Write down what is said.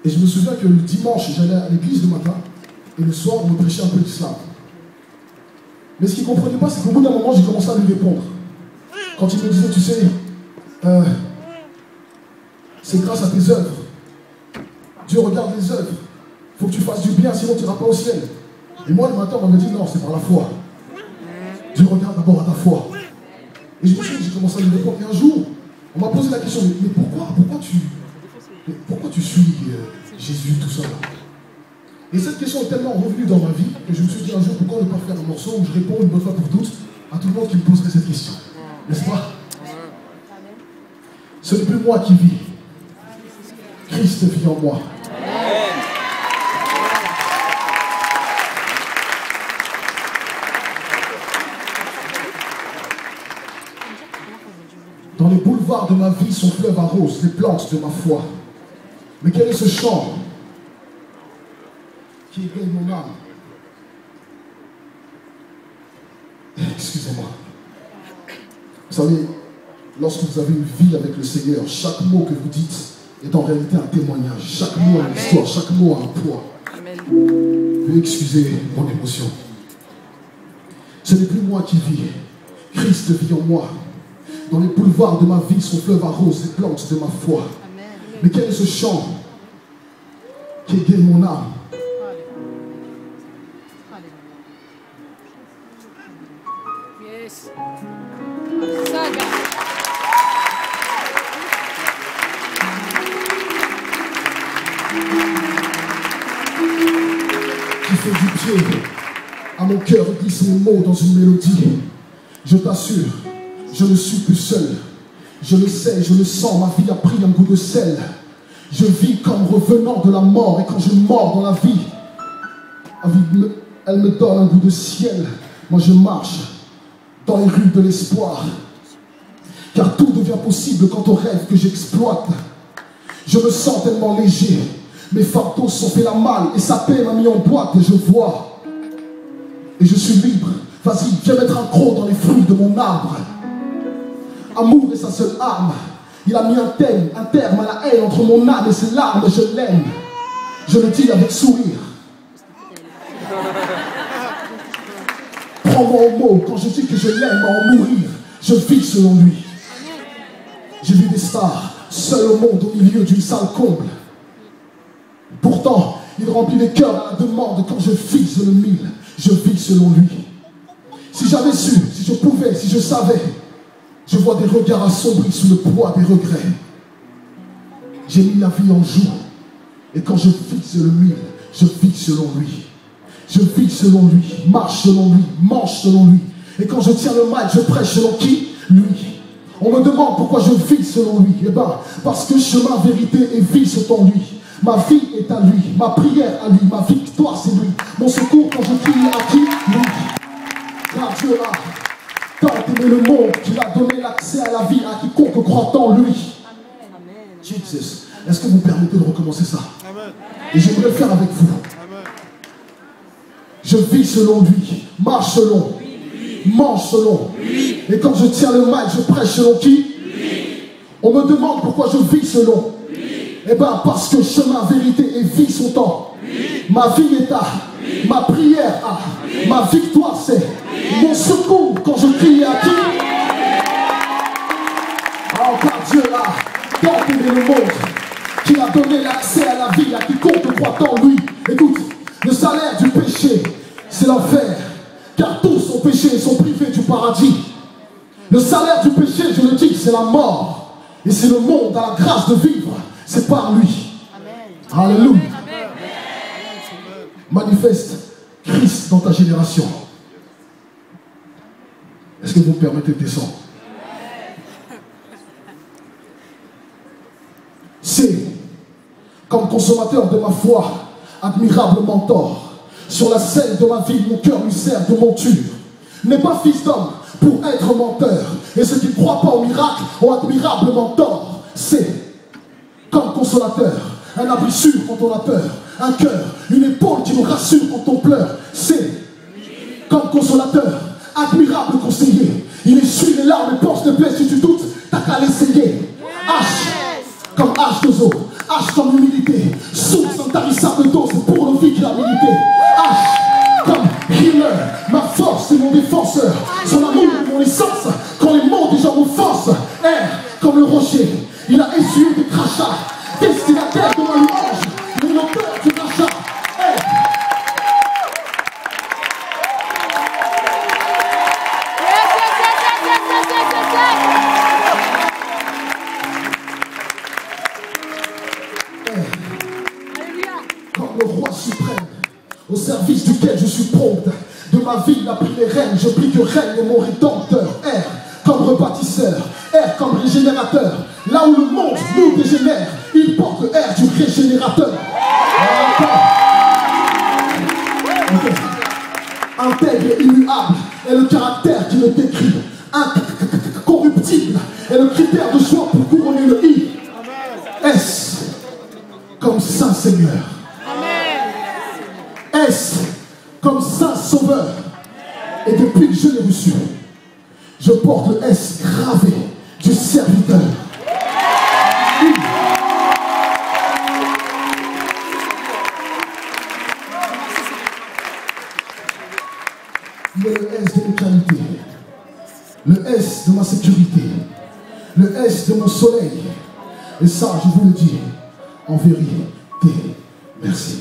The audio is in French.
Et je me souviens que le dimanche, j'allais à l'église le matin, et le soir, on me prêchait un peu d'islam. Mais ce qu'il ne comprenait pas, c'est qu'au bout d'un moment, j'ai commencé à lui répondre. Quand il me disait, tu sais, c'est grâce à tes œuvres. Dieu regarde les œuvres. Il faut que tu fasses du bien, sinon tu n'iras pas au ciel. Et moi, le matin, on m'avait dit, non, c'est par la foi. Dieu regarde d'abord à ta foi. Et je me suis dit, j'ai commencé à lui répondre. Et un jour, on m'a posé la question, mais pourquoi tu suis Jésus, tout ça là? Et cette question est tellement revenue dans ma vie que je me suis dit un jour, pourquoi ne pas faire un morceau où je réponds une bonne fois pour toutes à tout le monde qui me poserait cette question? N'est-ce pas? Ce n'est plus moi qui vis. Christ vit en moi. Dans les boulevards de ma vie, son fleuve arrose les plantes de ma foi. Mais quel est ce chant qui égaye mon âme? Excusez-moi. Vous savez, lorsque vous avez une vie avec le Seigneur, chaque mot que vous dites est en réalité un témoignage. Chaque mot a une histoire, chaque mot a un poids. Veuillez excuser mon émotion. Ce n'est plus moi qui vis. Christ vit en moi. Dans les boulevards de ma vie, son fleuve arrose les plantes de ma foi. Mais quel est ce chant qui égaye mon âme? Qui fait du pied à mon cœur et glisse mes mots dans une mélodie. Je t'assure, je ne suis plus seul. Je le sais, je le sens, ma vie a pris un goût de sel. Je vis comme revenant de la mort, et quand je mords dans la vie, elle me donne un goût de ciel. Moi je marche dans les rues de l'espoir, car tout devient possible quant aux rêves que j'exploite. Je me sens tellement léger, mes fardeaux sont fait la malle, et sa paix m'a mis en boîte, et je vois, et je suis libre. Vas-y, viens mettre un croc dans les fruits de mon arbre. Amour est sa seule arme. Il a mis un terme à la haine entre mon âme et ses larmes, et je l'aime. Je le dis avec sourire. Prends-moi au mot quand je dis que je l'aime à en mourir. Je vis selon lui. J'ai vu des stars, seuls au monde au milieu d'une salle comble. Pourtant, il remplit les cœurs à la demande quand je fixe le mille. Je vis selon lui. Si j'avais su, si je pouvais, si je savais, je vois des regards assombris sous le poids des regrets. J'ai mis la vie en joue. Et quand je fixe le mille, je vis selon lui. Je vis selon lui, marche selon lui, mange selon lui. Et quand je tiens le mic, je prêche selon qui? Lui. On me demande pourquoi je vis selon lui. Eh bien, parce que chemin, vérité et vie sont en lui. Ma vie est à lui, ma prière à lui, ma victoire c'est lui. Mon secours quand je crie à qui? Lui. Car Dieu a tant aimé le monde qu'il a donné l'accès à la vie à quiconque croit en lui. Amen. Jesus. Est-ce que vous me permettez de recommencer ça? Amen. Et j'aimerais le faire avec vous. Amen. Je vis selon lui, marche selon, mange selon. Et quand je tiens le mic, je prêche selon qui? On me demande pourquoi je vis selon. Eh bien, parce que chemin, vérité et vie sont en. Ma vie est à. Ma prière à. Ma victoire c'est. Mon secours quand je crie à qui? Oh, car Dieu a tant aimé le monde qu'il a donné l'accès à la vie à quiconque croit en lui. Écoute, le salaire du péché, c'est l'enfer. Car tous ont péché et sont privés du paradis. Le salaire du péché, je le dis, c'est la mort. Et si le monde a la grâce de vivre, c'est par lui. Amen. Alléluia. Amen. Manifeste Christ dans ta génération. Est-ce que vous me permettez de descendre? C'est, comme consommateur de ma foi, admirable mentor. Sur la scène de ma vie, mon cœur lui sert de monture. N'est pas fils d'homme pour être menteur. Et ceux qui ne croient pas au miracle ont admirablement tort. C'est, comme consolateur, un abri sûr quand on a peur, un cœur, une épaule qui nous rassure quand on pleure. C'est, comme consolateur, admirable conseiller. Il essuie les larmes et pense de plaie si tu doutes. Ta qu'à l'essayer. H comme H2O, H comme humilité, source intarissable dose pour le vie qu'il a milité. H comme healer, ma force et mon défenseur, son amour et mon essence, quand les mots des gens m'offensent. R comme le rocher, il a essuyé des crachats, destinataire de ma louange, il est l'auteur du rachat. Comme le roi suprême, au service duquel je suis prompte. De ma vie, il a pris les rênes, je prie que règne mon rédempteur. R comme rebâtisseur, R comme régénérateur. Là où le monde nous dégénère, il porte le R du régénérateur. Intègre et immuable est le caractère qui me décrit. Incorruptible est le critère de choix pour couronner le I. S comme Saint Seigneur. S comme Saint Sauveur. Et depuis que je l'ai reçu, je porte le S gravé du serviteur. Il est le S de mes qualités, le S de ma sécurité, le S de mon soleil. Et ça, je vous le dis en vérité. Merci.